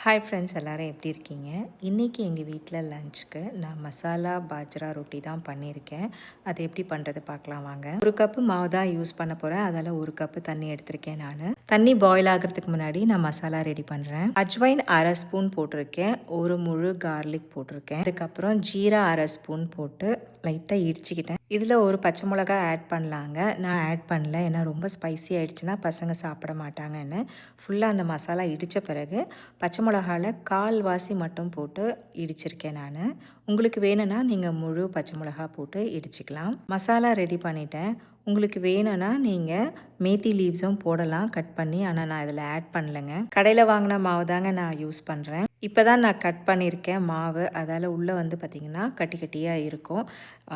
Hi friends, எல்லோரும் எப்படி இருக்கீங்க? இன்றைக்கி எங்கள் வீட்டில் லஞ்சுக்கு நான் மசாலா பாஜ்ரா ரொட்டி தான் பண்ணியிருக்கேன். அது எப்படி பண்ணுறது பார்க்கலாம் வாங்க. 1 கப்பு மாவு தான் யூஸ் பண்ண போகிறேன். அதால் 1 கப்பு தண்ணி எடுத்திருக்கேன் நான். தண்ணி பாயில் ஆகிறதுக்கு முன்னாடி நான் மசாலா ரெடி பண்ணுறேன். அஜ்வைன் அரை ஸ்பூன் போட்டிருக்கேன். ஒரு முழு கார்லிக் போட்டிருக்கேன். அதுக்கப்புறம் ஜீரா அரை ஸ்பூன் போட்டு லைட்டாக இடிச்சிக்கிட்டேன். இதில் ஒரு பச்சை மிளகா ஆட் பண்ணலாங்க. நான் ஆட் பண்ணல, ஏன்னா ரொம்ப ஸ்பைசி ஆகிடுச்சுன்னா பசங்க சாப்பிட மாட்டாங்கன்னு. ஃபுல்லாக அந்த மசாலா இடித்த பிறகு பச்சை மிளகாவில் கால்வாசி மட்டும் போட்டு இடிச்சிருக்கேன் நான். உங்களுக்கு வேணும்னா நீங்கள் முழு பச்சை மிளகா போட்டு இடிச்சிக்கலாம். மசாலா ரெடி பண்ணிட்டேன். உங்களுக்கு வேணும்னா நீங்கள் மேத்தி லீவ்ஸும் போடலாம் கட் பண்ணி. ஆனால் நான் இதில் ஆட் பண்ணலைங்க. கடையில் வாங்கின மாவு தாங்க நான் யூஸ் பண்ணுறேன். இப்போ தான் நான் கட் பண்ணியிருக்கேன் மாவு. அதால் உள்ளே வந்து பார்த்திங்கன்னா கட்டி கட்டியாக இருக்கும்.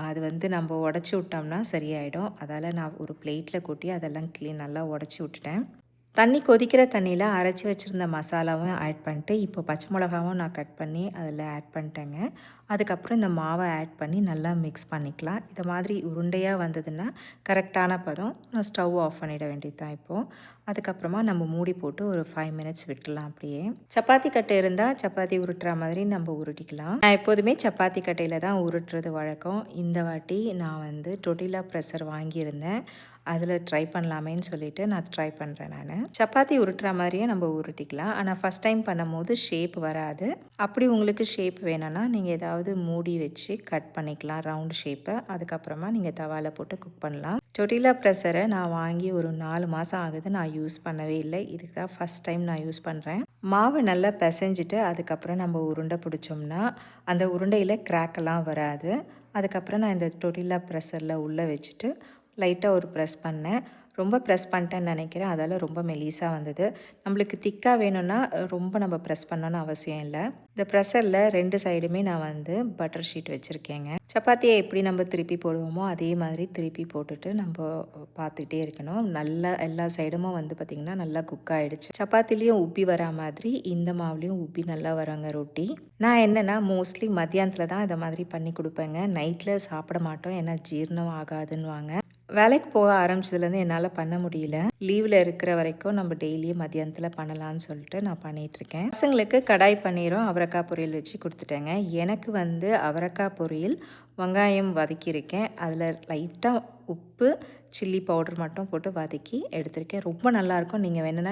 அது வந்து நம்ம உடச்சி விட்டோம்னா சரியாயிடும். அதால் நான் ஒரு பிளேட்டில் கொட்டி அதெல்லாம் நல்லா உடச்சி விட்டுட்டேன். தண்ணி கொதிக்கிற தண்ணியில் அரைச்சி வச்சுருந்த மசாலாவும் ஆட் பண்ணிட்டு இப்போ பச்சை மிளகாவும் நான் கட் பண்ணி அதில் ஆட் பண்ணிட்டேங்க. அதுக்கப்புறம் இந்த மாவை ஆட் பண்ணி நல்லா மிக்ஸ் பண்ணிக்கலாம். இது மாதிரி உருண்டையாக வந்ததுன்னா கரெக்டான பதம். நான் ஸ்டவ் ஆஃப் பண்ணிட வேண்டியது தான் இப்போது. அதுக்கப்புறமா நம்ம மூடி போட்டு ஒரு 5 மினிட்ஸ் விட்டுலாம். அப்படியே சப்பாத்தி கட்டை இருந்தால் சப்பாத்தி உருட்டுற மாதிரி நம்ம உருட்டிக்கலாம். நான் எப்போதுமே சப்பாத்தி கட்டையில் தான் உருட்டுறது வழக்கம். இந்த வாட்டி நான் வந்து டொட்டிலா ப்ரெஷர் வாங்கியிருந்தேன். அதில் ட்ரை பண்ணலாமேன்னு சொல்லிவிட்டு நான் ட்ரை பண்ணுறேன். நான் சப்பாத்தி உருட்டுற மாதிரியே நம்ம உருட்டிக்கலாம். ஆனால் ஃபஸ்ட் டைம் பண்ணும்போது ஷேப் வராது. அப்படி உங்களுக்கு ஷேப் வேணும்னா நீங்கள் ஏதாவது மூடி வச்சு கட் பண்ணிக்கலாம் ரவுண்ட் ஷேப்பை. அதுக்கப்புறமா நீங்கள் தவாவில் போட்டு குக் பண்ணலாம். டொட்டிலா ப்ரெஷரை நான் வாங்கி ஒரு 4 மாதம் ஆகுது. நான் யூஸ் பண்ணவே இல்லை. இதுக்கு தான் ஃபஸ்ட் டைம் நான் யூஸ் பண்ணுறேன். மாவு நல்லா பிசைஞ்சிட்டு அதுக்கப்புறம் நம்ம உருண்டை பிடிச்சோம்னா அந்த உருண்டையில் கிராக்கெல்லாம் வராது. அதுக்கப்புறம் நான் இந்த டொட்டிலா ப்ரெஷரில் உள்ளே வச்சுட்டு லைட்டாக ஒரு ப்ரெஸ் பண்ணேன். ரொம்ப ப்ரெஸ் பண்ணிட்டேன்னு நினைக்கிறேன். அதால் ரொம்ப மெலிசாக வந்தது. நம்மளுக்கு திக்காக வேணும்னா ரொம்ப நம்ம ப்ரெஸ் பண்ணணும்னு அவசியம் இல்லை. இந்த ப்ரெஷரில் 2 சைடுமே நான் வந்து பட்டர் ஷீட் வச்சுருக்கேங்க. சப்பாத்தியை எப்படி நம்ம திருப்பி போடுவோமோ அதே மாதிரி திருப்பி போட்டுட்டு நம்ம பார்த்துக்கிட்டே இருக்கணும். நல்லா எல்லா சைடுமும் வந்து பார்த்திங்கன்னா நல்லா குக் ஆகிடுச்சு. சப்பாத்திலையும் உப்பி வரா மாதிரி இந்த மாவுலேயும் உப்பி நல்லா வராங்க ரொட்டி. நான் என்னென்னா மோஸ்ட்லி மத்தியானத்தில் தான் இதை மாதிரி பண்ணி கொடுப்பேங்க. நைட்டில் சாப்பிட மாட்டோம், ஏன்னா ஜீரணம் ஆகாதுன்னுவாங்க. வேலைக்கு போக ஆரம்பிச்சதுலேருந்து என்னால் பண்ண முடியல. லீவில் இருக்கிற வரைக்கும் நம்ம டெய்லியும் மதியானத்தில் பண்ணலான்னு சொல்லிட்டு நான் பண்ணிகிட்ருக்கேன். பசங்களுக்கு கடாய் பன்னீரும் அவரைக்காய் பொரியல் வச்சு கொடுத்துட்டேங்க. எனக்கு வந்து அவரைக்காய் பொரியல் வெங்காயம் வதக்கியிருக்கேன். அதில் லைட்டாக உப்பு சில்லி பவுடர் மட்டும் போட்டு வதக்கி எடுத்திருக்கேன். ரொம்ப நல்லாயிருக்கும். நீங்கள் வேணும்னா